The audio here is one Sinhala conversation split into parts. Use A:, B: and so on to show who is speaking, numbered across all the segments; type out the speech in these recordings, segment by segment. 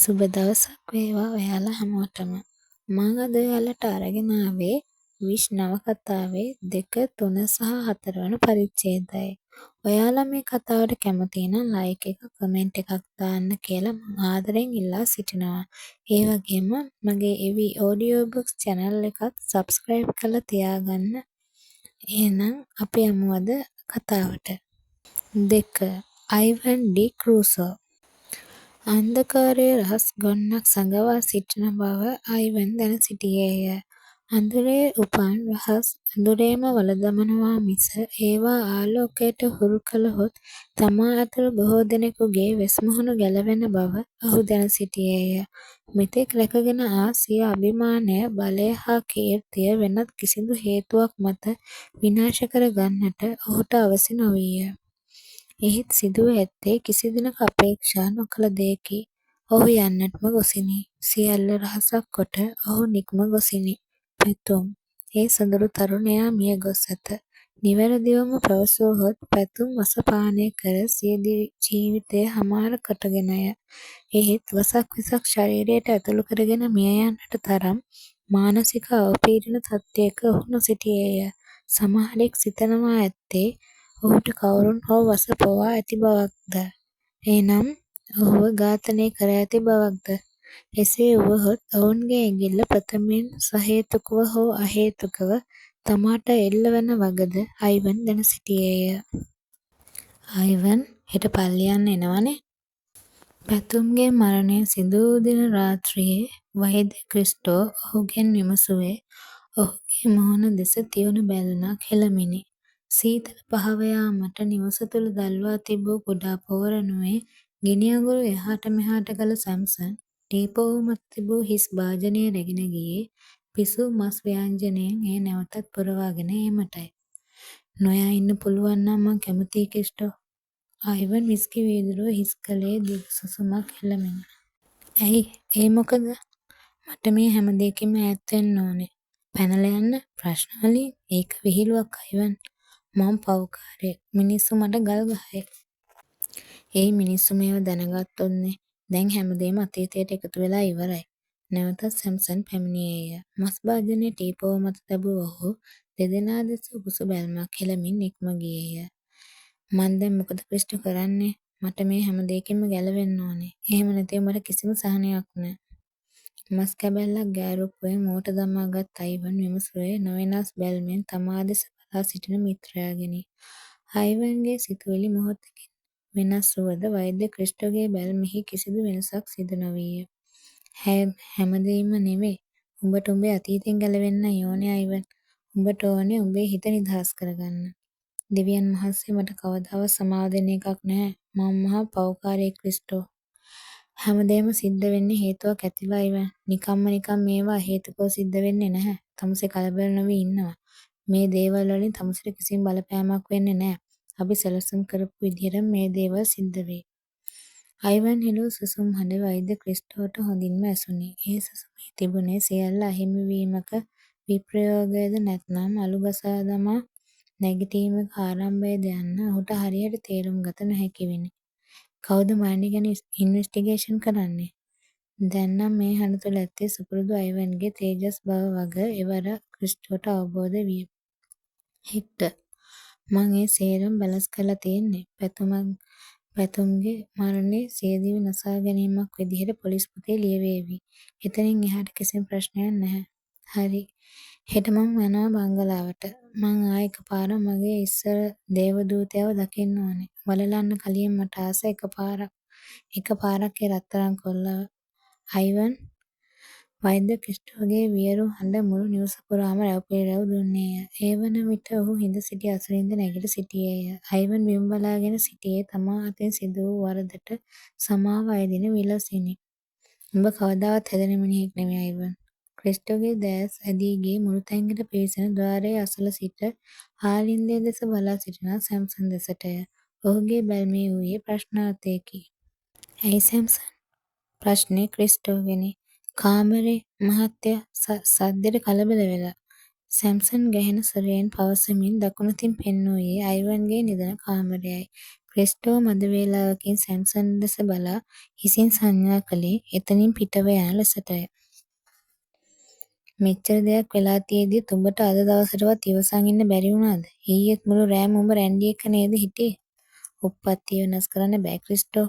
A: සුබ දවසක් වේවා ඔයාලා හැමෝටම. මම අද ඔයාලට අරගෙන ආවේ විශ් නවකතාවේ 2, 3 සහ 4 වන පරිච්ඡේදයයි. ඔයාලා මේ කතාවට කැමති නම් ලයික් එක කමෙන්ට් එකක් දාන්න කියලා මම ආදරෙන් ඉල්ලා සිටිනවා. ඒ වගේම මගේ එවි ඔඩියෝ බුක්ස් channel එකත් subscribe කරලා තියාගන්න. එහෙනම් අපි යමු අද කතාවට. 2. Ivan D ක්‍රූසෝ. අන්ධකාරයේ රහස් ගොන්නක් සඟවා සිටින බව අයිවන් දැන සිටියේය. අඳුරේ උපන් රහස් අඳුරේම වළදමනවා මිස ඒවා ආලෝකයට හුරු කළහොත් තමා ඇතුළු බොහෝ දෙනෙකුගේ වෙස්මුහුණු ගැලවෙන බව ඔහු දැන සිටියේය. මෙතෙක් රැකගෙන ආ සිය අභිමානය, බලය හා කීර්තිය වෙනත් කිසිදු හේතුවක් මත විනාශ කර ගන්නට ඔහුට අවැසි නොවීය. එහෙත් සිදුව ඇත්තේ කිසිදිනක අපේක්ෂා නොකළ දෙයකි. ඔහු යන්නටම ගොසිනි. සියල්ල රහසක් කොට ඔහු නික්ම ගොසිනි. පැතුම්. ඒ සොඳුරු තරුණයා මිය ගොස් ඇත. නිවැරදිවම පැවසුවහොත් පැතුම් වස පානය කර සිය ජීවිතය හමාර කොටගෙනය. එහෙත් වසක් විසක් ශරීරයට ඇතුළු කරගෙන මිය යන්නට තරම් මානසික අවපීඩන තත්ත්වයක ඔහු නොසිටියේය. සමහරෙක් සිතනවා ඇත්තේ ඔහුට කවුරුන් හෝ වස පොවා ඇති බවක්ද? එනම් ඔහුව ඝාතනය කර ඇති බවක්ද? එසේ වුවහොත් ඔවුන්ගේ ඇඟිල්ල ප්‍රථමයෙන් සහේතුකව හෝ අහේතුකව තමාට එල්ල වන වගද අයිවන් දැන සිටියේය. අයිවන් හෙට පල්ලි යන්න එනවනේ. පැතුම්ගේ මරණය සිදු වූ දින රාත්‍රියේ වෛද්‍ය ක්‍රිස්ටෝ ඔහුගෙන් විමසුවේ ඔහුගේ මුහුණ දෙස තියුණු බැල්මක් හෙළමිනි. සීතල පහව යාමට නිවස තුළ දල්වා තිබූ කුඩා පෝරණුවේ ගිනි අඟුරු එහාට මෙහාට කළ සැම්සන් ටීපෝව මත තිබූ හිස් භාජනය රැගෙන ගියේ පිසූ මස් ව්‍යාංජනයෙන් එය නැවතත් පුරවාගෙන ඒමටයි. නොයා ඉන්න පුළුවන් නම් මං කැමතියි ක්‍රිස්ටෝ. අයිවන් විස්කි වීදුරුව හිස් කළේ දිග සුසුමක් හෙළමිනි. ඇයි ඒ මොකද? මට මේ හැම දෙයකින්ම ඈත් වෙන්න ඕනේ. පැනලා යන්න ප්‍රශ්න වලින්? ඒක විහිළුවක් අයිවන්. මම පව්කාරයෙක්. මිනිස්සු මට ගල් ගහයි. ඒ මිනිස්සු මේව දැනගත්තොත්නේ දැන් හැමදේම අතීතයට එකතු වෙලා ඉවරයි. නැවතත් සැම්සන් පැමිණියේය. මස් භාජනය ටීපෝව මත තැබූ ඔහු දෙදෙනා දෙස උකුසු බැල්මක් හෙළමින් නික්ම ගියේය. මං දැන් මොකද ක්‍රිස්ටෝ කරන්නේ? මට මේ හැම දෙයකින්ම ගැලවෙන්න ඕනේ. එහෙම නැතිව මට කිසිම සහනයක් නෑ. මස් කැබැල්ලක් ගෑරුප්පුවෙන් මුවට දමාගත් අයිවන් විමසුවේ නොවෙනස් බැල්මෙන් තමා දෙස බලා සිටින මිත්‍රයාගෙනි. අයිවන්ගේ සිතුවිලි මොහොතකින් වෙනස් වුවද වෛද්‍ය ක්‍රිස්ටෝගේ බැල්මෙහි කිසිදු වෙනසක් සිදු නොවිය. හැමදේම නෙවේ. උඹට උඹේ අතීතයෙන් ගැලවෙන්නයි ඕනේ අයිවන්. උඹට ඕනේ උඹේ හිත නිදහස් කරගන්න. දෙවියන් වහන්සේ මට කවදාවත් සමාව දෙන එකක් නැහැ. මම මහා පව්කාරයෙක් ක්‍රිස්ටෝ. හැමදේම සිද්ධ වෙන්නේ හේතුවක් ඇතිව අයිවන්. නිකම්ම නිකම් මේවා අහේතුකව සිද්ධ වෙන්නේ නැහැ. තමුසේ කලබල නොවී ඉන්නවා. මේ දේවල් වලින් තමුසේට කිසිම බලපෑමක් වෙන්නේ නැහැ. අපි සැලසුම් කරපු විදිහටම මේ දේවල් සිද්ධ වෙයි. අයිවන් හෙළූ සුසුම් හඬ වෛද්‍ය ක්‍රිස්ටෝට හොඳින්ම ඇසුණි. ඒ සුසුමේ තිබුණේ සියල්ල අහිමි වීමක විප්‍රයෝගයද නැත්නම් අලු ගසා දමා නැගිටීමක ආරම්භයද යන්න ඔහුට හරියට තේරුම් ගත නොහැකි විනි. කවුද මරණය ගැන ඉන්වෙස්ටිගේෂන් කරන්නේ? දැන් නම් මේ හඬ තුළ ඇත්තේ සුපුරුදු අයිවන්ගේ තේජස් බව වග එවර ක්‍රිස්ටෝට අවබෝධ විය. හෙක්ටර් මං ඒ සේරම බැලන්ස් කරලා තියෙන්නේ. පැතුම්ගේ මරණය සියදිවි නසා ගැනීමක් විදිහට පොලිස් පොතේ ලියවේවි. එතනින් එහාට කිසිම ප්‍රශ්නයක් නැහැ. හරි. හෙට මං යනවා බංගලාවට. මං ආයෙ එකපාරක් මගේ ඉස්සර දේවදූතයව දකින්න ඕනේ. වලලන්න කලින් මට ආස එකපාරක් ඒ රත්තරන් කොල්ලව. අයිවන් වෛද්‍ය ක්‍රිස්ටෝගේ වියරු හඬ මුළු නිවස පුරාම රැව් දුන්නේය. ඒ වන විට ඔහු හිඳ සිටි අසුරින්ද නැගිට සිටියේය. අයිවන් බිම බලාගෙන සිටියේ තමා අතින් සිදු වූ වරදට සමාව අයදින විලසිනි. උඹ කවදාවත් හැදෙන මිනිහෙක් නෙමෙයි අයිවන්. ක්‍රිස්ටෝගේ දැස් ඇදී ගිය මුළු තැන්කට පිවිසෙන ద్వාරයේ අසල සිට ආලින්දය දෙස බලා සිටින සැම්සන් දෙසටය. ඔහුගේ බැල්මේ වූයේ ප්‍රශ්නාර්ථයකි. ඇයි සැම්සන්? ප්‍රශ්නේ ක්‍රිස්ටෝගෙනි. කාමරේ මහත්තයා සද්දෙට කලබල වෙලා. සැම්සන් ගැහෙන ස්වරයෙන් පවසමින් දකුණතින් පෙන්වූයේ අයිවන්ගේ නිදන කාමරයයි. ක්‍රිස්ටෝ මද වේලාවකින් සැම්සන් දෙස බලා හිසින් සංඥා කළේ එතනින් පිටව යන ලෙසටය. මෙච්චර දෙයක් වෙලා තියෙද්දිත් උඹට අද දවසටවත් ඉවසන් ඉන්න බැරි වුණාද? ඊයේත් මුළු රෑම උඹ රැන්ඩි එක්ක නේද හිටියේ? උප්පත්තිය වෙනස් කරන්න බෑ ක්‍රිස්ටෝ.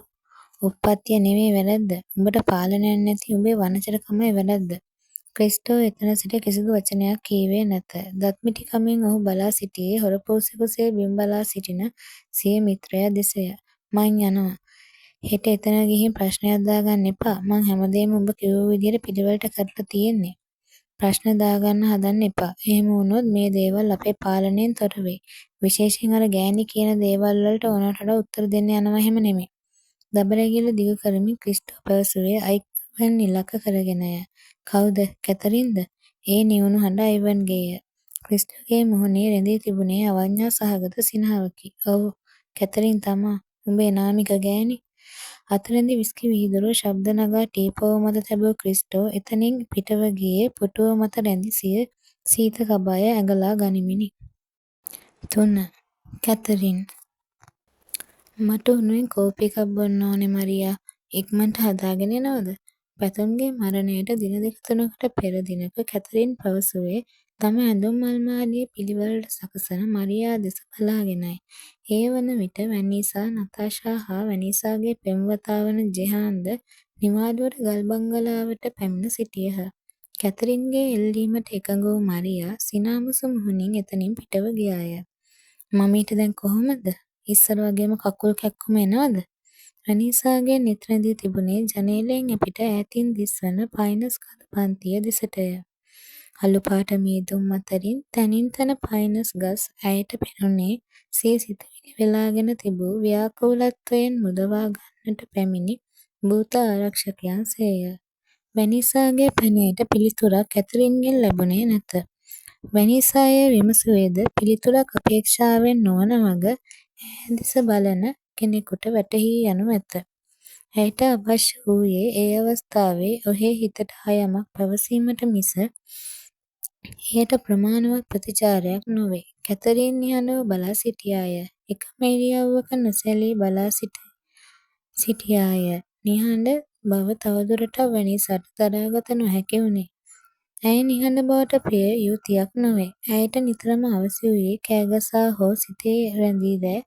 A: උප්පත්තිය නෙමේ වැරැද්ද. උඹට පාලනයක් නැති උඹේ වනචරකමයි වැරැද්ද. ක්‍රිස්ටෝ එතන සිට කිසිදු වචනයක් කීවේ නැත. දත්මිටි කමින් ඔහු බලා සිටියේ හොරපොස්සෙකුසේ බිම් බලා සිටින සිය මිත්‍රයා දෙසය. මං යනවා. හෙට එතන ගිහින් ප්‍රශ්නයක් දාගන්න එපා. මං හැමදේම උඹ කිව්ව විදියට පිළිවෙලට කරලා තියෙන්නේ. ප්‍රශ්න දාගන්න හදන්න එපා. එහෙම වුණොත් මේ දේවල් අපේ පාලනයෙන් තොර වෙයි. විශේෂයෙන් අර ගෑණි කියන දේවල් වලට ඕනට වඩා උත්තර දෙන්න යනවා එහෙම නෙමෙයි. දබරැගිල්ල දිගු කරමින් ක්‍රිස්ටෝ පැවසුවේ අයිවන් ඉලක්ක කරගෙනය. කවුද? කැතරින්ද? ඒ නිවුණු හඬ අයිවන්ගේය. ක්‍රිස්ටෝගේ මුහුණේ රැඳී තිබුණේ අවඤ්ඤා සහගත සිනහවකි. ඔව් කැතරින් තමා. උඹේ නාමික ගෑණි. අතනදී විස්කි වීදුරුව ශබ්ද නගා ටීපොව මත තැබූ ක්‍රිස්ටෝ එතනින් පිටව ගියේ පුටුව මත රැඳි සිය සීත කබාය ඇඟලා ගනිමිනි. 3. කැතරින් මට උණුවෙන් කෝපි එකක් බොන්න ඕනේ මරියා. ඉක්මනට හදාගෙන එනවද? පැතුම්ගේ මරණයට දින දෙක තුනකට පෙර දිනක කැතරින් පැවසුවේ තම ඇඳුම් අල්මාරියේ පිළිවෙලට සකසන මරියා දෙස බලාගෙනයි. ඒ වන විට වැනිසා නතාෂා හා වැනිසාගේ පෙම්වතා වන ජෙහාන්ද නිවාඩුවට ගල් බංගලාවට පැමිණ සිටියහ. කැතරින්ගේ එල්ලීමට එකඟ වූ මරියා සිනාමුසු මුහුණින් එතනින් පිටව ගියාය. මමීට දැන් කොහොමද? ඉස්සර වගේම කකුල් කැක්කුම එනවද? වැනිසාගේ නෙත් රැඳී තිබුණේ ජනේලයෙන් එපිට ඈතින් දිස්වන පයිනස් කඳ පන්තිය දෙසටය. අලු පාට මීදුම් අතරින් තනින් තන පයිනස් ගස් ඇයට පෙනුනේ සිය සිතුවිලි වෙලාගෙන තිබූ ව්‍යාකූලත්වයෙන් මුදවා ගන්නට පැමිණි භූත ආරක්ෂකයන් සේය. වැනිසාගේ පැනයට පිළිතුරක් කැතරින්ගෙන් ලැබුණේ නැත. වැනිසායේ විමසුවේද පිළිතුරක් අපේක්ෂාවෙන් නොවන වග ඈ දෙස බලන කෙනෙකුට වැටහී යනු ඇත. ඇයට අවශ්‍ය වූයේ ඒ අවස්ථාවේ ඔහේ හිතට ආ යමක් පැවසීමට මිස එයට ප්‍රමාණවත් ප්‍රතිචාරයක් නොවේ. කැතරින් නිහඬව බලා සිටියාය. එකම ඉරියව්වක නොසැලී බලා සිටියාය. නිහඬ බව තවදුරටත් වැනිසාට දරාගත නොහැකි වුණේ. ඇය නිහඬ බවට ප්‍රිය යුවතියක් නොවේ. ඇයට නිතරම අවැසි වූයේ කෑගසා හෝ සිතේ රැඳි දෑ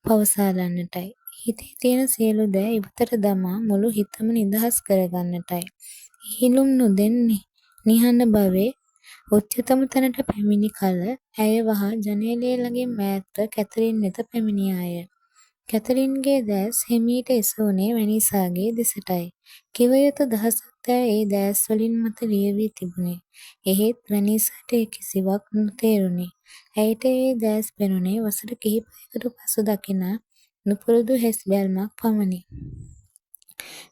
A: පවසාලන්නටයි. හිතේ තියෙන සියලු දෑ ඉවතට දමා මුළු හිතම නිදහස් කරගන්නටයි. ඉහිලුම් නොදෙන්නි නිහඬ බවේ උච්චතම තැනට පැමිණි කල ඇය වහා ජනේලය ළඟින් මෑත්ව කැතරින් වෙත පැමිණියාය. කැතරින්ගේ දැස් හෙමිහිට එසවුනේ වැනිසාගේ දෙසටයි. කිව යුතු දහසක් දෑ ඒ දැස් වලින් මත ලියවී තිබුණේ. එහෙත් වැනිසාට ඒ කිසිවක් නොතේරුණි. ඇයට ඒ දැස් පෙනුනේ වසර කිහිපයකට පසු දකිනා නුපුරුදු හැස් බැල්මක් පමණි.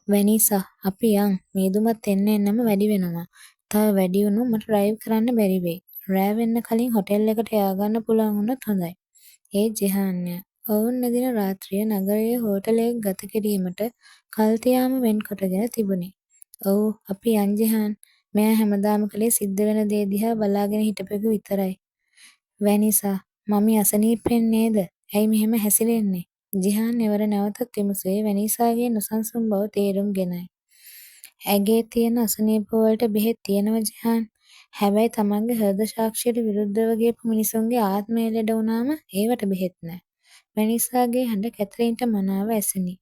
A: වැනිසා අපි යන්. මීදුමත් එන්න එන්නම වැඩි වෙනවා. තව වැඩි වුණොත් මට ඩ්‍රයිව් කරන්න බැරි වෙයි. රෑ වෙන්න කලින් හොටෙල් එකට ය아가න්න පුළුවන් වුණොත් හොඳයි. ඒ ජෙහාන්ය. ඔවුන් එදින රාත්‍රිය නගරයේ හෝටලයක ගත කිරීමට කල්තියාම වෙන් කොටගෙන තිබුණි. ඔව් අපි යන් ජෙහාන්. මෙයා හැමදාම කළේ සිද්ධ වෙන දේ දිහා බලාගෙන හිටපෙකු විතරයි. වැනිසා මමි අසනීපෙන් නේද? ඇයි මෙහෙම හැසිරෙන්නේ? ජිහාන් එවර නැවතත් විමසුවේ වැනිසාගේ නොසන්සුන් බව තේරුම් ගෙනයි. ඇගේ තියෙන අසනීප වලට බෙහෙත් තියෙනවා ජිහාන්. හැබැයි තමන්ගේ හෘද සාක්ෂියට විරුද්ධව ගියපු මිනිසුන්ගේ ආත්මය ලෙඩ වුණාම ඒවට බෙහෙත් නෑ. වැනිසාගේ හඬ කැතරින්ට මනාව ඇසුණි.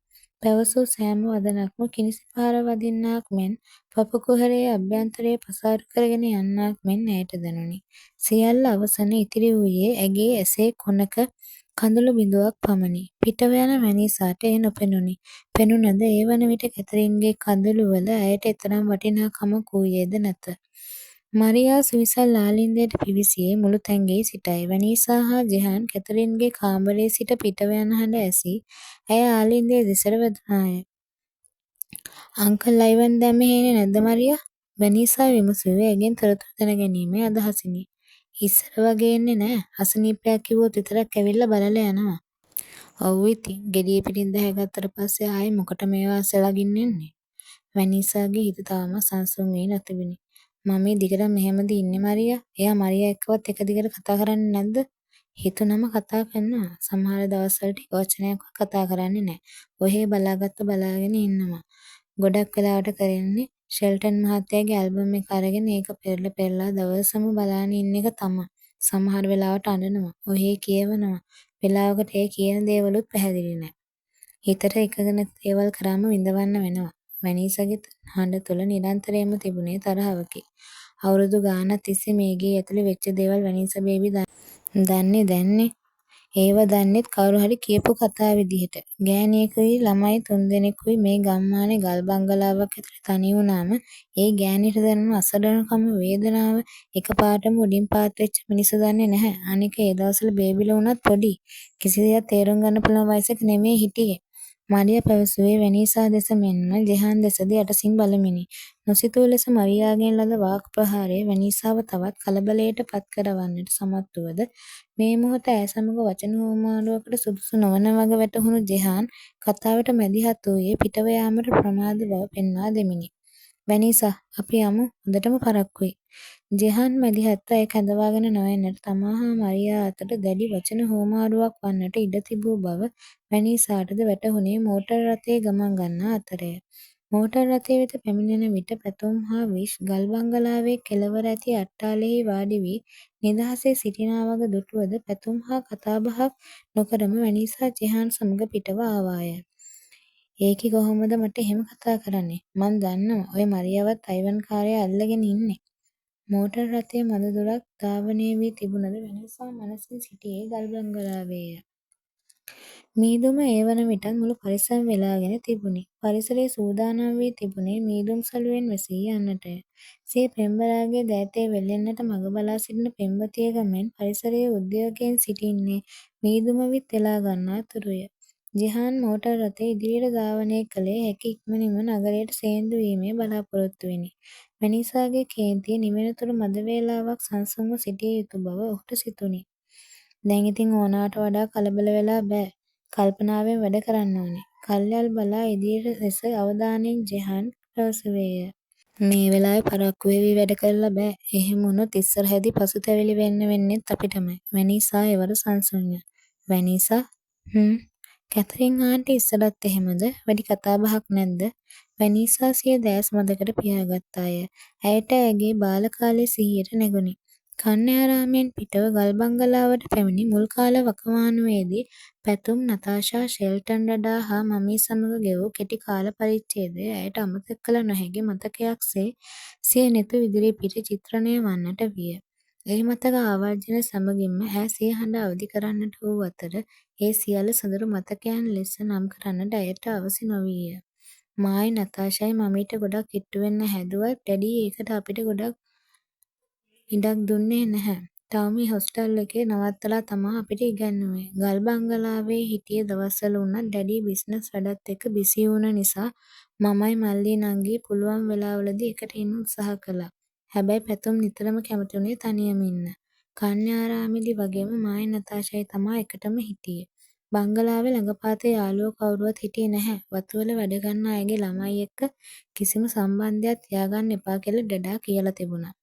A: පැවසූ සෑම වදනක්ම කිනිසි පහර වදින්නාක් මෙන් පපු කුහරයේ අභ්‍යන්තරයේ පසාරු කරගෙන යන්නාක් මෙන් ඇයට දැනුනි. සියල්ල අවසන ඉතිරි වූයේ ඇගේ ඇසේ කොනක කඳුළු බිඳුවක් පමණි. පිටව යන වැනිසාට එය නොපෙනුනි. පෙනුනද ඒ වන විට කැතරින්ගේ කඳුළුවල ඇයට එතරම් වටිනාකමක් වූයේද නැත. මරියා සුවිසල් ආලින්දයට පිවිසියේ මුළු තැන්ගෙයි සිටයි. වැනිසා හා ජෙහාන් කැතරින්ගේ කාමරයේ සිට පිටව යන හඬ ඇසී ඇය ආලින්දයේ දෙසට වැදුනාය. අංකල් අයිවන් දැන් මෙහෙ එන්නේ නැද්ද මරියා? වැනිසා විමසුවේ ඇගෙන් තොරතුරු දැනගැනීමේ අදහසිනි. ඉස්සර වගේ එන්නේ නෑ. අසනීපයක් කිව්වොත් විතරක් ඇවිල්ලා බලලා යනවා. ඔව් ඉතින් ගෙඩිය පිටින් දැහැගත්තට පස්සේ ආයේ මොකට මේවා සලගින්න එන්නේ? වැනිසාගේ හිත තවමත් සංසුන් වී නොතිබුණි. මම මේ දිගටම මෙහෙමද ඉන්නේ මරියා? එයා මරියා එක්කවත් එක දිගට කතා කරන්නේ නැද්ද? හිතුනම කතා කරනවා. සමහර දවස්වල ටික වචනයක්වත් කතා කරන්නේ නැහැ. ඔහේ බලාගෙන ඉන්නවා. ගොඩක් වෙලාවට කරන්නේ ෂෙල්ටන් මහත්තයාගේ ඇල්බම් එක අරගෙන ඒක පෙරලා දවසම බලාගෙන ඉන්න එක තමා. සමහර වෙලාවට අඬනවා. ඔහේ කියවනවා. වෙලාවකට ඒ කියන දේවලුත් පැහැදිලි නෑ. හිතට එකගෙන දේවල් කරාම විඳවන්න වෙනවා. වැනීසගේ හඬ තුළ නිරන්තරයෙන්ම තිබුණේ තරහවකි. අවුරුදු ගාණක් තිස්සේ මේ ගේ ඇතුලේ වෙච්ච දේවල් වැනීස බේබි දන්නේ දැන්නේ. ඒව දන්නෙත් කවුරු හරි කියපු කතා විදිහට. ගෑණියෙකුයි ළමයි 3 දෙනෙකුයි මේ ගම්මානේ ගල් බංගලාවක් ඇතුලේ තනි වුණාම ඒ ගෑණිට දැනෙන අසරණකම වේදනාව එකපාරටම උඩින් පාත් වෙච්ච මිනිස්සු දන්නේ නැහැ. අනික ඒ දවස්වල බේබිලා වුණත් පොඩි. කිසි දෙයක් තේරුම් ගන්න පුළුවන් වයසක නෙමෙයි හිටියේ. මරියා පැවසුවේ වැනීසා දෙස මෙන්ම ජෙහාන් දෙසද යටසින් බලමිනි. නොසිතූ ලෙස මරියාගෙන් ලද වාක් ප්‍රහාරය වැනීසාව තවත් කලබලයට පත් කරවන්නට සමත් වුවද මේ මොහොත ඇය සමග වචන හුවමාරුවකට සුදුසු නොවන වග වැටහුණු ජෙහාන් කතාවට මැදිහත් වූයේ පිටව යාමට ප්‍රමාද බව පෙන්වා දෙමිනි. වැනීසා අපි යමු හොඳටම පරක්කුයි. ජෙහාන් මැදිහත්ව ඇය කැඳවාගෙන නොයන්නට තමා හා මරියා අතර දැඩි වචන හුවමාරුවක් වන්නට ඉඩ තිබූ බව වැනීසාටද වැටහුණේ මෝටර් රථයේ ගමන් ගන්නා අතරය. මෝටර් රථය වෙත පැමිණෙන විට පැතුම් හා විෂ් ගල් බංගලාවේ කෙළවර ඇති අට්ටාලයෙහි වාඩි වී නිදහසේ සිටිනා වග දුටුවද පැතුම් හා කතාබහක් නොකරම වැනීසා ජෙහාන් සමග පිටව ආවාය. ඒකි කොහොමද මට එහෙම කතා කරන්නේ? මං දන්නවා ඔය මරියාවත් අයිවන්කාරයා අල්ලගෙන ඉන්නේ. මෝටර් රථය මද දුරක් ධාවනය වී තිබුණද වැනීසා මනසින් සිටියේ ගල් බංගලාවේය. මීදුම ඒ වන විටත් මුළු පරිස්සම් වෙලාගෙන තිබුණි. පරිසරය සූදානම් වී තිබුණේ මීදුම් සළුවෙන් වැසී යන්නටය. සිය පෙම්වතාගේ දෑතේ වෙළෙන්නට මඟ බලා සිටින පෙම්වතියක මෙන් පරිසරයේ උද්විගයෙන් සිටින්නේ මීදුම විත් එලා ගන්නා තුරුය. ජෙහාන් මෝටර් රථය ඉදිරියට ධාවනය කළේ හැකි ඉක්මනින්ම නගරයට සේන්දු වීමේ බලාපොරොත්තුවෙනි. වැනීසාගේ කේන්තිය නිවෙනතුරු මද වේලාවක් සංසුන්ව සිටිය යුතු බව ඔහුට සිතුණි. දැන් ඉතින් ඕනාට වඩා කලබල වෙලා බෑ. කල්පනාවෙන් වැඩ කරන්න ඕනේ. කල්යල් බලා ඉදිරියට දෙස අවධානයෙන් ජෙහාන් පැවසුවේය. මේ වෙලාවේ පරක්කු වෙවී වැඩ කරලා බෑ. එහෙම වුණොත් ඉස්සරහදී පසුතැවිලි වෙන්නෙත් අපිටමයි. වැනීසා එවර සංසුන්ය. වැනීසා කැතරින් ආන්ටි ඉස්සරත් එහෙමද? වැඩි කතාබහක් නැද්ද? වැනීසා සිය දෑස් මදකට පියාගත්තාය. ඇයට ඇගේ බාල කාලය සිහියට නැගුණි. කන්‍යාරාමයෙන් පිටව ගල් බංගලාවට පැමිණි මුල් කාල වකවානුවේදී පැතුම් නතාෂා ෂෙල්ටන් ඩඩා හා මමී සමග ගෙවූ කෙටි කාල පරිච්ඡේදය ඇයට අමතක කළ නොහැකි මතකයක්සේ සිය නෙත ඉදිරිපිට චිත්‍රණය වන්නට විය. ඒ මතක ආවර්ජන සමගින්ම ඈ සිය හඬ අවදි කරන්නට වූ අතර ඒ සියල්ල සොඳුරු මතකයන් ලෙස නම් කරන්නට ඇයට අවැසි නොවීය. මායි නතාෂයි මමීට ගොඩක් කිට්ටු වෙන්න හැදුවත් ඩැඩි ඒකට අපිට ගොඩක් ඉඩක් දුන්නේ නැහැ. තවම හොස්ටල් එකේ නවත්තලා තමා අපිට ඉගැන්නුවේ. ගල් බංගලාවේ හිටිය දවස්වල වුණත් ඩැඩි බිස්නස් වැඩත් එක්ක බිසි වුණ නිසා මමයි මල්ලි නංගි පුළුවන් වෙලාවලදී එකට ඉන්න උත්සාහ කළා. හැබැයි පැතුම් නිතරම කැමති වුණේ තනියම ඉන්න. කන්‍යාරාමේදී වගේම මායි නතාෂයි තමා එකටම හිටියේ. බංගලාවේ ළඟපාතේ යාළුවෝ කවුරුවත් හිටියේ නැහැ. වතුවල වැඩ ගන්න අයගේ ළමයි එක්ක කිසිම සම්බන්ධයක් තියාගන්න එපා කියලා ඩඩා කියලා තිබුණා.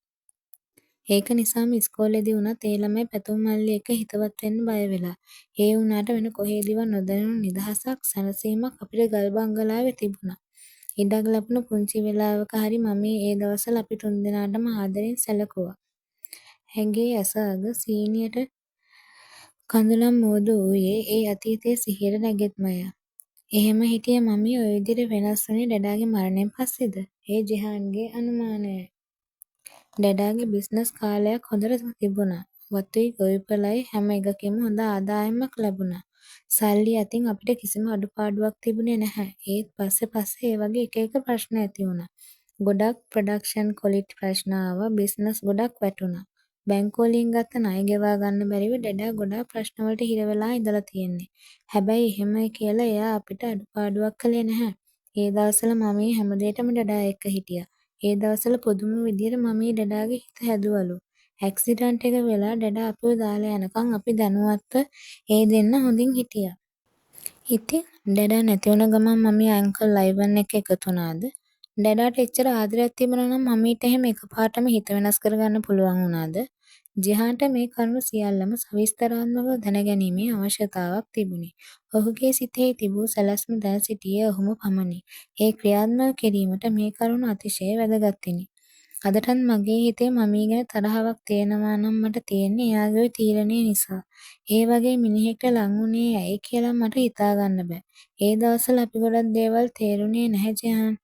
A: ඒක නිසාම ඉස්කෝලේදී වුණත් ඒ ළමයි පැතුම් මල්ලි එක්ක හිතවත් වෙන්න බය වෙලා. ඒ වුණාට වෙන කොහේදීවත් නොදැනුණු නිදහසක් සැනසීමක් අපිට ගල් බංගලාවේ තිබුණා. ඉඩක් ලැබුණ පුංචි වෙලාවක හරි මමී ඒ දවස්වල අපි තුන්දෙනාටම ආදරෙන් සැලකුවා. ඇගේ ඇස අග සීනියට කඳුළන් මෝදු වූයේ ඒ අතීතය සිහියට නැගෙත්මය. එහෙම හිටිය මමී ඔය විදිහට වෙනස් වුණේ ඩඩාගේ මරණයෙන් පස්සේද? ඒ ජෙහාන්ගේ අනුමානයයි. ඩඩාගේ බිස්නස් කාලයක් හොඳට තිබුණා. වතුයි ගොවිපලයි හැම එකකින්ම හොඳ ආදායමක් ලැබුණා. සල්ලි අතින් අපිට කිසිම අඩුපාඩුවක් තිබුණේ නැහැ. ඒත් පස්සේ ඒ වගේ එක ප්‍රශ්න ඇති වුණා. ගොඩක් ප්‍රොඩක්ෂන් ක්වොලිටි ප්‍රශ්න ආවා. බිස්නස් ගොඩක් වැටුණා. බැංකුවලින් ගත්ත ණය ගෙවා ගන්න බැරිව ඩඩා ගොඩාක් ප්‍රශ්න වලට හිර වෙලා ඉඳලා තියෙන්නේ. හැබැයි එහෙමයි කියලා එයා අපිට අඩුපාඩුවක් කළේ නැහැ. ඒ දවස්වල මමී හැමදේටම ඩඩා එක්ක හිටියා. ඒ දවස්වල පුදුම විදියට මමී ඩඩාගේ හිත හැදුවලු. ඇක්සිඩන්ට් එක වෙලා ඩඩා අපිව දාලා යනකම් අපි දැනුවත්ව ඒ දෙන්න හොඳින් හිටියා. ඉතින් ඩඩා නැති වුණ ගමන් මමී අංකල් අයිවන් එක්ක එකතු වුණාද? ඩඩාට එච්චර ආදරයක් තිබුණා නම් මමීට එහෙම එකපාරටම හිත වෙනස් කරගන්න පුළුවන් වුණාද? ජිහාන්ට මේ කරුණු සියල්ලම සවිස්තරාත්මකව දැනගැනීමේ අවශ්‍යතාවක් තිබුණි. ඔහුගේ සිතෙහි තිබූ සැලැස්ම දැන සිටියේ ඔහුම පමණි. ඒ ක්‍රියාත්මක කිරීමට මේ කරුණු අතිශය වැදගත්විනි. අදටත් මගේ හිතේ මමී ගැන තරහවක් තියෙනවා නම් මට තියෙන්නේ එයාගේ ওই තීරණය නිසා. ඒ වගේ මිනිහෙක්ට ලං වුණේ ඇයි කියලා මට හිතාගන්න බෑ. ඒ දවස්වල අපි ගොඩක් දේවල් තේරුනේ නැහැ ජිහාන්.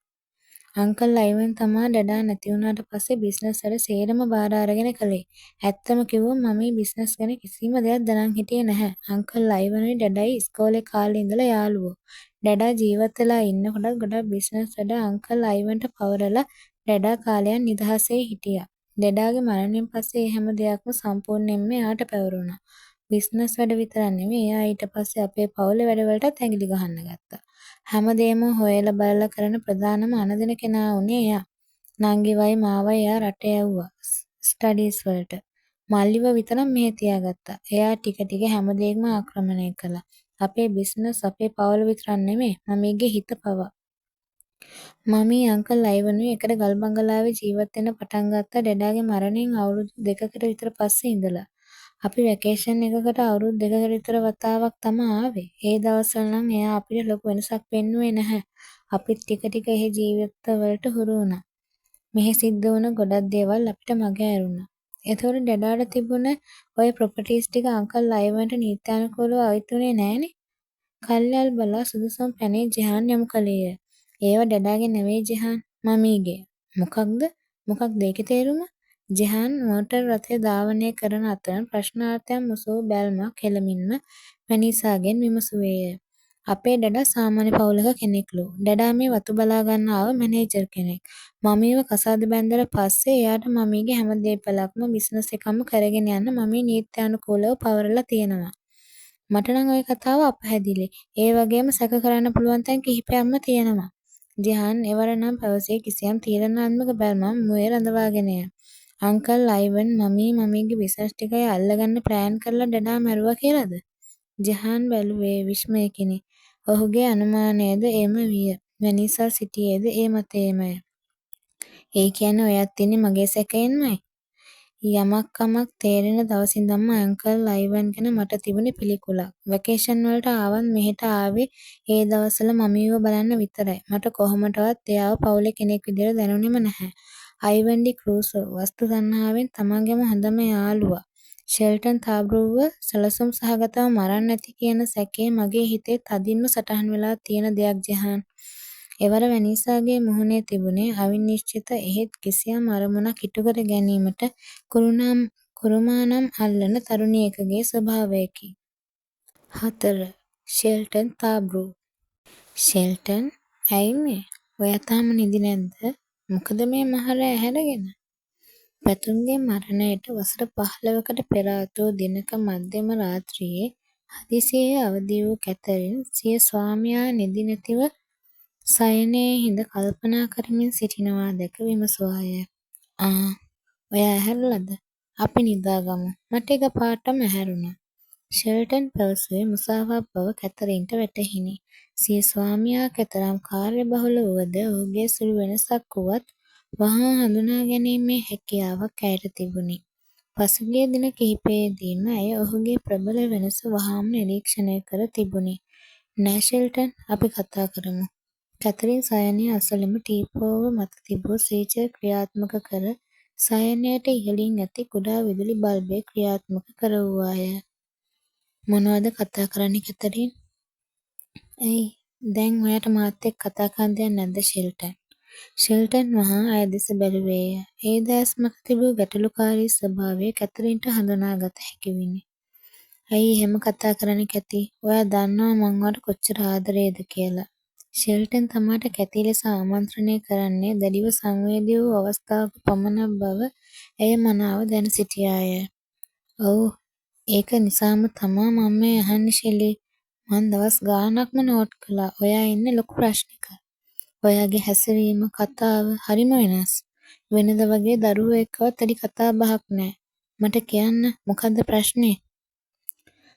A: අංකල් අයිවන් තමා ඩැඩා නැති වුණාට පස්සේ බිස්නස් වැඩ සේරම බාර අරගෙන කළේ. ඇත්තම කිව්වොත් මම බිස්නස් ගැන කිසිම දෙයක් දැනන් හිටියේ නැහැ. අංකල් අයිවනුයි ඩැඩයි ඉස්කෝලේ කාලේ ඉඳලා යාළුවෝ. ඩැඩා ජීවත් වෙලා ඉන්නකොටත් ගොඩක් බිස්නස් වැඩ අංකල් අයිවන්ට පවරලා ඩැඩා කාලයක් නිදහසේ හිටියා. ඩැඩාගේ මරණයෙන් පස්සේ ඒ හැම දෙයක්ම සම්පූර්ණයෙන්ම එයාට පැවරුණා. බිස්නස් වැඩ විතරක් නෙමෙයි එයා ඊට පස්සේ අපේ පවුලේ වැඩවලටත් ඇඟිලි ගහන්න ගත්තා. හැමදේම හොයලා බලලා කරන ප්‍රධානම අනදින කෙනා වුණේ එයා. නංගිවයි මාවයි එයා රට යවුවා ස්ටඩීස් වලට. මල්ලිව විතරක් මෙහෙ තියාගත්තා. එයා ටික ටික හැමදේම ආක්‍රමණය කළා. අපේ බිස්නස් අපේ පවුල විතරක් නෙමෙයි මමීගේ හිත පවා. මමී අංකල් අයිවනුයි එකට ගල් බංගලාවේ ජීවත් වෙන්න පටන් ගත්තා ඩැඩාගේ මරණයෙන් අවුරුදු 2කට විතර පස්සේ ඉඳලා. අපි වැකේෂන් එකකට අවුරුදු 2කට විතර වතාවක් තමා ආවේ. ඒ දවස්වල නම් එයා අපිට ලොකු වෙනසක් පෙන්නුවේ නැහැ. අපිත් ටික ටික ඒ ජීවිතවලට හුරු වුණා. මෙහි සිද්ධ වුණ ගොඩක් දේවල් අපිට මග ඇරුණා. එතකොට ඩැඩාට තිබුණ ඔය ප්‍රොපර්ටිස් ටික අංකල් අයිවන්ට නීත්‍යානුකූලව අයිති වුණේ නෑනේ. කල්යල් බලා සුදුසුම් පැනේ ජිහාන් යොමු කළේය. ඒව ඩැඩාගේ නෙවෙයි ජිහාන් මමීගේ. මොකක්ද? මොකක්ද ඒකේ තේරුම? ජිහාන් මෝටර් රථය ධාවනය කරන අතර ප්‍රශ්නාර්ථයක් මුසු බැල්මක් හෙළමින්ම වැනිසාගෙන් විමසුවේය. අපේ ඩැඩා සාමාන්‍ය පවුලක කෙනෙක්ලු. ඩැඩා මේ වතු බලා ගන්න ආව මැනේජර් කෙනෙක්. මමීව කසාද බැන්දලා පස්සේ එයාට මමීගේ හැම දේපලක්ම බිස්නස් එකම කරගෙන යන්න මමී නීත්‍යානුකූලව පවරලා තියෙනවා. මට නම් ওই කතාව අපැහැදිලි. ඒ වගේම සැක කරන්න පුළුවන් තැන් කිහිපයක්ම තියෙනවා. ජිහාන් එවර නම් පැවසේ කිසියම් තීරණාත්මක බැල්මක් මුවේ රඳවාගෙනය. අංකල් අයිවන් මමීගේ බිස්නස් ටිකයි අල්ලගන්න ප්ලෑන් කරලා ඩැඩා මැරුවා කියලාද? ජිහාන් බැලුවේ විස්මයකිනි. ඔහුගේ අනුමානයද එම විය. වැනිසා සිටියේද ඒ මතයමය. ඒ කියන්නේ ඔයත් ඉන්නේ මගේ සැකයෙන්මයි. යමක් කමක් තේරෙන දවසින්දම්ම අංකල් අයිවන් ගැන මට තිබුණේ පිළිකුලක්. වැකේෂන් වලට ආවත් මෙහෙට ආවේ ඒ දවස්වල මමීව බලන්න විතරයි. මට කොහොමටවත් එයාව පවුලේ කෙනෙක් විදියට දැනුනේම නැහැ. අයිවන් ඩි ක්‍රූසෝ වස්තු තණ්හාවෙන් තමන්ගේම හොඳම යාළුවා ෂෙල්ටන් තාබ්‍රූව සැලසුම් සහගතව මරන්න ඇති කියන සැකේ මගේ හිතේ තදින්ම සටහන් වෙලා තියෙන දෙයක් ජිහාන්. එවර වැනිසාගේ මුහුණේ තිබුණේ අවිනිශ්චිත එහෙත් කිසියම් අරමුණක් ඉටු කර ගැනීමට කුරුමානම් අල්ලන තරුණියකගේ ස්වභාවයකි. 4. ෂෙල්ටන් තාබ්‍රූ. ෂෙල්ටන් ඇයි මේ? ඔයා තාම නිදි නැද්ද? මොකද මේ මහරෑ ඇහැරගෙන? පැතුම්ගේ මරණයට වසර 15කට පෙර ආතෝ දිනක මධ්‍යම රාත්‍රියේ හදිසියේ අවදි වූ කැතරින් සිය ස්වාමියා නිදි නැතිව සයනයේ හිඳ කල්පනා කරමින් සිටිනවා දැක විමසුවාය. ඔයා ඇහැරලද? අපි නිදාගමු. මට එකපාරටම ඇහැරුණා. ෂෙල්ටන් පැවසුවේ මුසාවක් බව කැතරින්ට වැටහිණි. සිය ස්වාමියා කෙතරම් කාර්යබහුල වුවද ඔහුගේ සුළු වෙනසක් වුවත් වහා හඳුනා ගැනීමේ හැකියාවක් ඇයට තිබුණි. පසුගිය දින කිහිපයේදීම ඇය ඔහුගේ ප්‍රබල වෙනස වහාම නිරීක්ෂණය කර තිබුණි. නෑ ෂෙල්ටන් අපි කතා කරමු. කැතරින් සයනය අසලම ටීපෝව මත තිබූ ස්විචය ක්‍රියාත්මක කර සයනයට ඉහළින් ඇති කුඩා විදුලි බල්බය ක්‍රියාත්මක කරවුවාය. මොනවද කතා කරන්නේ කැතරින්? ඇයි දැන් ඔයාට මාත් එක්ක කතා කරන්න දෙයක් නැද්ද ෂෙල්ටන්? ෂෙල්ටන් වහා ඇය දෙස බැලුවේය. ඒ දැස් මත තිබූ ගැටලුකාරී ස්වභාවය කැතරින්ට හඳුනාගත හැකි විණි. ඇයි එහෙම කතා කරන්නේ කැති? ඔයා දන්නවා මං ඔයාට කොච්චර ආදරේද කියලා. ෂෙල්ටන් තමාට කැති ලෙස ආමන්ත්‍රණය කරන්නේ දැඩිව සංවේදී වූ අවස්ථාවක පමණක් බව ඇය මනාව දැන සිටියාය. ඔව් ඒක නිසාම තමා මම මේ අහන්නේ ෂෙලි. මං දවස් ගාණක්ම නෝට් කළා. ඔයා ඉන්නේ ලොකු ප්‍රශ්නෙක. ඔයාගේ හැසිරීම කතාව හරිම වෙනස්. වෙනද වගේ දරුවෝ එක්කවත් වැඩි කතා බහක් නෑ. මට කියන්න මොකද්ද ප්‍රශ්නේ?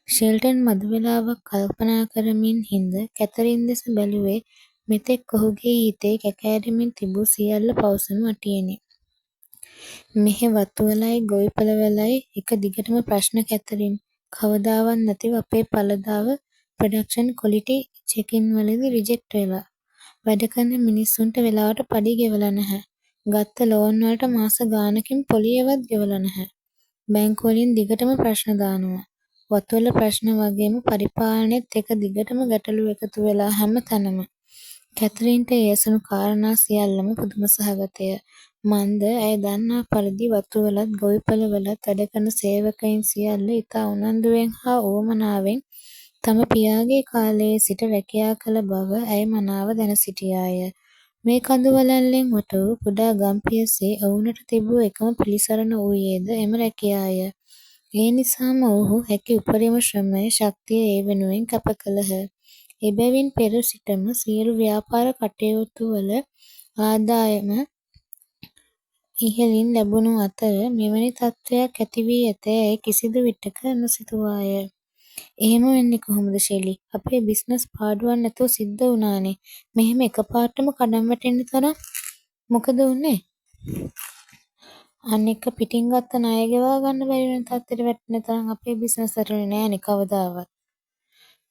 A: ෂෙල්ටන් මදි වේලාවක් කල්පනා කරමින් හිඳ කැතරින් දෙස බැලුවේ මෙතෙක් ඔහුගේ හිතේ කැකෑරෙමින් තිබූ සියල්ල පවසනු වටියෙනි. මෙහෙ වතුවලයි ගොවිපළවලයි එක දිගටම ප්‍රශ්න කැතරින්. කවදාවත් නැතිව අපේ ඵලදාව ප්‍රොඩක්ෂන් ක්වොලිටි චෙකින් වලදී රිජෙක්ට් වෙලා. වැඩ කරන මිනිස්සුන්ට වෙලාවට පඩි ගෙවලා නැහැ. ගත්ත ලෝන් වලට මාස ගාණකින් පොලියවත් ගෙවලා නැහැ. බැංකු වලින් දිගටම ප්‍රශ්න දානවා. වතුවල ප්‍රශ්න වගේම පරිපාලනයේත් එක දිගටම ගැටලු එකතු වෙලා හැම තැනම. කැතරින්ට ඒ ඇසුණු කාරණා සියල්ලම පුදුම සහගතය. මන්ද ඇය දන්නා පරිදි වතුවලත් ගොවිපළවලත් වැඩ කරන සේවකයින් සියල්ල ඉතා උනන්දුවෙන් හා උවමනාවෙන් තම පියාගේ කාලයේ සිට රැකියා කළ බව ඇය මනාව දැන සිටියාය. මේ කඳු වළල්ලෙන් වට වූ කුඩා ගම් පියසේ ඔවුනට තිබූ එකම පිළිසරණ වූයේද එම රැකියාය. ඒ නිසාම ඔවුහු හැකි උපරිම ශ්‍රමය ශක්තිය ඒ වෙනුවෙන් කැප කළහ. එබැවින් පෙර සිටම සියලු ව්‍යාපාර කටයුතුවල ආදායම ඉහළින් ලැබුණු අතර මෙවැනි තත්ත්වයක් ඇති වී ඇතැයි ඇය කිසිදු විටෙක නොසිතුවාය. එහෙම වෙන්නේ කොහොමද ෂෙලි? අපේ බිස්නස් පාඩුවක් නැතුව සිද්ධ වුණානේ. මෙහෙම එකපාරටම කඩන් වැටෙන්න තරම් මොකද වුනේ? අනෙක පිටින් ගත්ත ණය ගෙවා ගන්න බැරි වෙන තත්ත්වෙට වැටෙන තරම් අපේ බිස්නස් වැටුනේ නෑනේ කවදාවත්.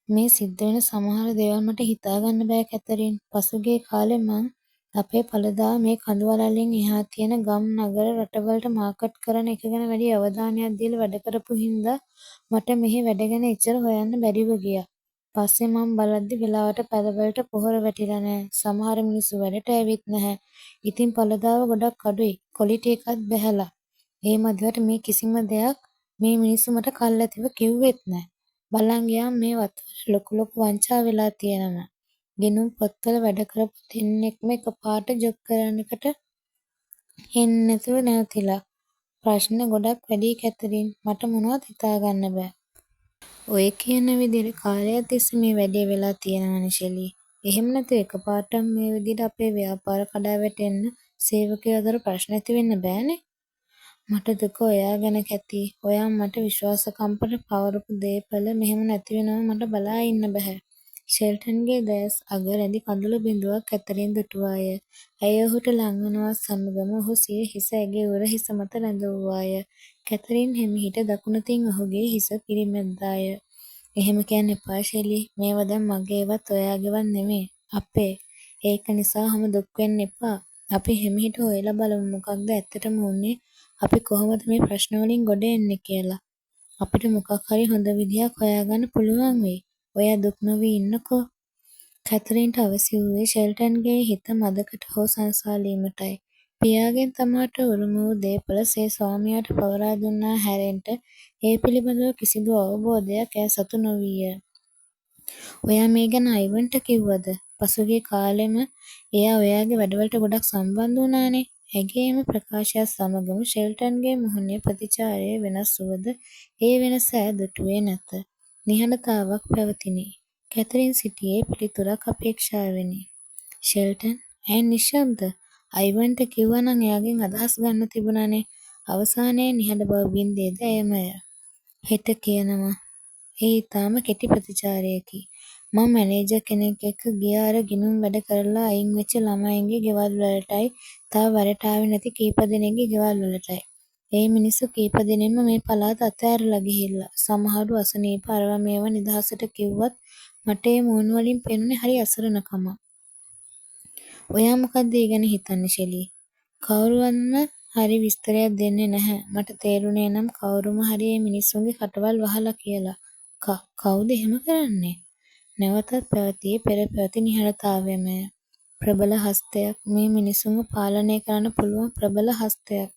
A: මේ සිද්ධ වෙන සමහර දේවල් මට හිතා ගන්න බෑ කැතරින්. පසුගිය කාලේ මං අපේ ඵලදාව මේ කඳු වළල්ලෙන් එහා තියෙන ගම් නගර රටවලට මාකට් කරන එක ගැන වැඩි අවධානයක් දීලා වැඩ කරපු හින්දා මට මෙහි වැඩ ගැන එච්චර හොයන්න බැරිව ගියා. පස්සේ මං බලද්දි වෙලාවට පැලවලට පොහොර වැටිලා නෑ. සමහර මිනිස්සු වැඩට ඇවිත් නැහැ. ඉතින් ඵලදාව ගොඩක් අඩුයි. ක්වොලිටි එකත් බැහැලා. ඒ මදිවට මේ කිසිම දෙයක් මේ මිනිස්සු මට කල්ැතිව කිව්වෙත් නෑ. බලන් ගියාම මේ වතුවල ලොකු වංචා වෙලා තියෙනවා. ගෙනුම් පොත්වල වැඩ කරපු දෙන්නෙක්ම එකපාරට ජොබ් කරන එකට එන්නේ නැතුව නැවතිලා. ප්‍රශ්න ගොඩක් වැඩියි කැතරින්. මට මොනවත් හිතා ගන්න බෑ. ඔය කියන විදිහට කාලයක් තිස්සේ මේ වැඩේ වෙලා තියෙනවනේ ෂෙලි. එහෙම නැතුව එකපාරටම මේ විදිහට අපේ ව්‍යාපාර කඩා වැටෙන්න සේවකයෝ අතර ප්‍රශ්න ඇති වෙන්න බෑනේ. මට දුක ඔයා ගැන කැති. ඔයා මට විශ්වාසකම්පට පවරපු දේපල මෙහෙම නැති වෙනව මට බලා ඉන්න බැහැ. ෂෙල්ටන්ගේ දැස් අග රැඳි කඳුළු බිඳුවක් කැතරින් දුටුවාය. ඇය ඔහුට ළංවනවත් සමගම ඔහු සිය හිස ඇගේ උර හිස මත රැඳවුවාය. කැතරින් හෙමිහිට දකුණතින් ඔහුගේ හිස පිරිමැද්දාය. එහෙම කියන්න එපා ෂෙලි. මේවා දැන් මගේවත් ඔයාගේවත් නෙමේ. අපේ. ඒක නිසා ඔහොම දුක් වෙන්න එපා. අපි හෙමිහිට හොයලා බලමු මොකක්ද ඇත්තටම වුනේ. අපි කොහොමද මේ ප්‍රශ්න වලින් ගොඩ එන්නේ කියලා. අපිට මොකක් හරි හොඳ විදිහක් හොයාගන්න පුළුවන් වෙයි. ඔයා දුක් නොවී ඉන්නකෝ. කැතරින්ට අවැසි වූයේ ෂෙල්ටන්ගේ හිත මදකට හෝ සංසාලීමටයි. පියාගෙන් තමාට උරුම වූ දේපල සේ ස්වාමියාට පවරා දුන්නා හැරෙන්ට ඒ පිළිබඳව කිසිදු අවබෝධයක් ඇය සතු නොවීය. ඔයා මේ ගැන අයිවන්ට කිව්වද? පසුගිය කාලෙම එයා ඔයාගේ වැඩවලට ගොඩක් සම්බන්ධ වුණානේ. ඇගේ එම ප්‍රකාශයත් සමගම ෂෙල්ටන්ගේ මුහුණේ ප්‍රතිචාරය වෙනස් වුවද ඒ වෙනස ඇය දුටුවේ නැත. නිහඬතාවක් පැවතිණි. කැතරින් සිටියේ පිළිතුරක් අපේක්ෂාවෙනි. ෂෙල්ටන් ඇය නිශ්ශබ්ද. අයිවන්ට කිව්වා නම් එයාගෙන් අදහස් ගන්න තිබුණානේ. අවසානයේ නිහඬ බව බින්දේද ඇයමය. හෙට කියනවා. ඒ ඊටාම කෙටි ප්‍රතිචාරයකි. මම මැනේජර් කෙනෙක් එක්ක ගිය අර ගිණුම් වැඩ කරලා අයින් වෙච්ච ළමයින්ගේ ගෙවල් වලටයි තව වැඩට ආවේ නැති කීප දෙනෙක්ගේ ගෙවල් වලටයි. ඒ මිනිස්සු කීප දෙනෙක්ම මේ පළාත අතෑරලා ගිහිල්ලා. සමහරු අසනීප අරවා මේවා නිදහසට කිව්වත් මට ඒ මූණ වලින් පෙනුනේ හරි අසරණකමක්. ඔයා මොකද්ද ඒ ගැන හිතන්නේ ෂෙලි? කවුරුවත්ම හරි විස්තරයක් දෙන්නේ නැහැ. මට තේරුනේ නම් කවුරුම හරි මේ මිනිස්සුන්ගේ කටවල් වහලා කියලා. කවුද එහෙම කරන්නේ? නැවතත් පැවතියේ පෙර පැවති නිහඬතාවයමය. ප්‍රබල හස්තයක්. මේ මිනිසුන්ව පාලනය කරන්න පුළුවන් ප්‍රබල හස්තයක්.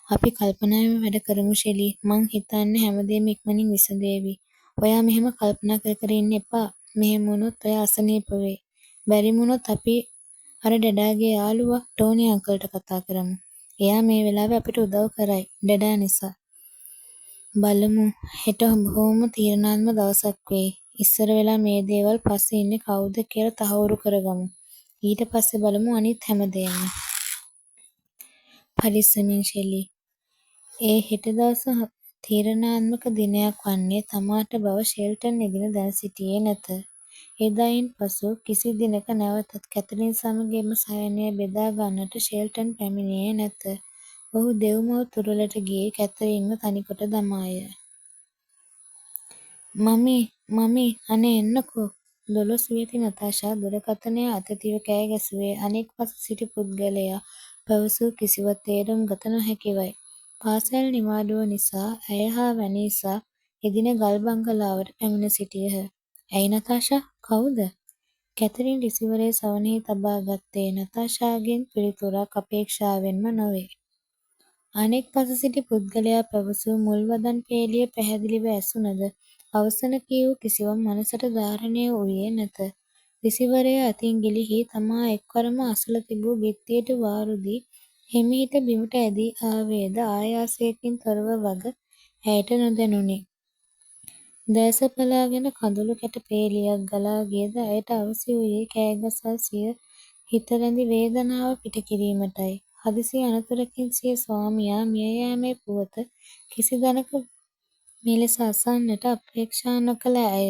A: අපි කල්පනාවෙන් වැඩ කරමු ෂෙලි. මං හිතන්නේ හැමදේම ඉක්මනින් විසඳේවි. ඔයා මෙහෙම කල්පනා කර කර ඉන්න එපා. මෙහෙම වුණොත් ඔයා අසනීප වෙයි. බැරිම වුණොත් අපි අර ඩැඩාගේ යාළුවා ටෝනි අංකල්ට කතා කරමු. එයා මේ වෙලාවේ අපිට උදව් කරයි. ඩැඩා නිසා. බලමු. හෙට බොහොම තීරණාත්මක දවසක් වෙයි. ඉස්සර වෙලා මේ දේවල් පස්සේ ඉන්නේ කවුද කියලා තහවුරු කරගමු. ඊට පස්සේ බලමු අනිත් හැමදේම. පරිස්සමෙන් ෂෙලි. ඒ හෙට දවස තීරණාත්මක දිනයක් වන්නේ තමාට බව ෂෙල්ටන් එදින දැන සිටියේ නැත. එදායින් පසු කිසි දිනක නැවතත් කැතරින් සමග එම සයනය බෙදා ගන්නට ෂෙල්ටන් පැමිණියේ නැත. ඔහු දෙව්මව් තුරුලට ගියේ කැතරින්ව තනිකොට දමාය. මමී අනේ එන්නකෝ. 12 වියති නතාෂා දුරකථනය අතැතිව කෑ ගැසුවේ අනෙක් පස සිටි පුද්ගලයා පැවසූ කිසිවක් තේරුම් ගත නොහැකිවයි. පාසැල් නිවාඩුව නිසා ඇය හා වැනීසා එදින ගල් බංගලාවට පැමිණ සිටියහ. ඇයි නතාෂා, කවුද? කැතරින් රිසිවරය සවනෙහි තබා ගත්තේ නතාෂාගෙන් පිළිතුරක් අපේක්ෂාවෙන්ම නොවේ. අනෙක් පස සිටි පුද්ගලයා පැවසූ මුල් වදන් පේලිය පැහැදිලිව ඇසුණද අවසන කියූ කිසිවක් මනසට ධාරණය වූයේ නැත. රිසිවරය අතින් ගිලිහී තමා එක්වරම අසල තිබූ බිත්තියට වාරු දී හෙමිහිට බිමට ඇදී ආවේද ආයාසයකින් තොරව වග ඇයට නොදැනුණි. දැස පලාගෙන කඳුළු කැට පේලියක් ගලා ගියද ඇයට අවැසි වූයේ කෑගසා සිය හිත රැඳි වේදනාව පිට කිරීමටයි. හදිසි අනතුරකින් සිය ස්වාමියා මිය යෑමේ පුවත කිසි දණක මෙලෙස අසන්නට අපේක්ෂා නොකළ ඇය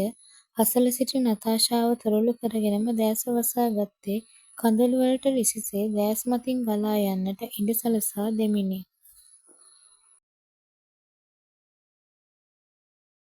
A: අසල සිටි නතාෂාව තුරුළු කරගෙනම දෑස වසා ගත්තේ කඳුළුවලට රිසිසේ දෑස් මතින් ගලා යන්නට ඉඩ සලසා දෙමිනි.